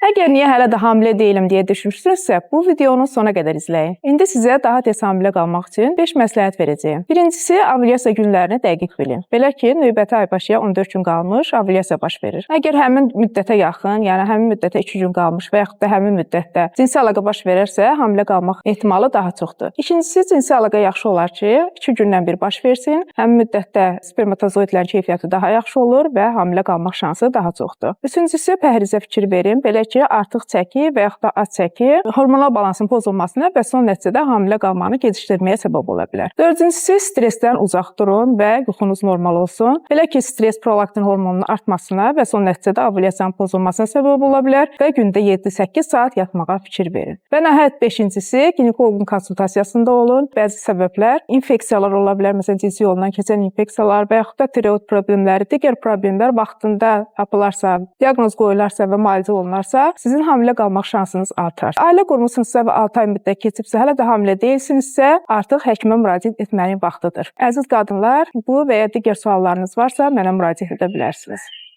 Əgər niyə hələ də hamilə deyiləm deyə düşünürsünüzsə, bu videonu sona qədər izləyin. İndi sizə daha tez hamilə qalmaq üçün 5 məsləhət verəcəyim. Birincisi, ovulyasiya günlərini dəqiq bilin. Belə ki, növbəti aybaşıya 14 gün qalmış ovulyasiya baş verir. Əgər həmin müddətə yaxın, yəni həmin müddətə 2 gün qalmış və yaxud da həmin müddətdə cinsi əlaqə baş verərsə, hamilə qalmaq ehtimalı daha çoxdur. İkincisi, cinsi əlaqə yaxşı olar ki, 2 gündən bir baş versin. Həmin müddətdə spermatozoidlərin keyfiyyəti daha yaxşı olur və hamilə qalmaq şansı daha çoxdur. Üçüncüsü, pəhrizə fikir verin. Belə ki, artıq çəki və yaxud da az çəki hormonal balansın pozulmasına və son nəticədə hamilə qalmanı gecikdirməyə səbəb ola bilər. Dördüncüsü, stressdən uzaq durun və yuxunuz normal olsun. Belə ki, stress prolaktin hormonunun artmasına və son nəticədə ovulyasiyanın pozulmasına səbəb ola bilər və gündə 7-8 saat yatmağa fikir verin. Və nəhayət beşincisi, ginekoloqun konsultasiyasında olun. Bəzi səbəblər infeksiyalar ola bilər, məsələn, cinsi yoldan keçən infeksiyalar və yaxud da tiroid problemləri, digər problemlər vaxtında tapılarsa, diaqnoz qoyularsa və müalicə olunarsa, sizin hamilə qalmaq şansınız artar. Ailə qurmusunuzsa və 6 ay müddət keçibsə, hələ də hamilə deyilsinizsə, artıq həkimə müraciət etməyin vaxtıdır. Əziz qadınlar, bu və ya digər suallarınız varsa, mənə müraciət edə bilərsiniz.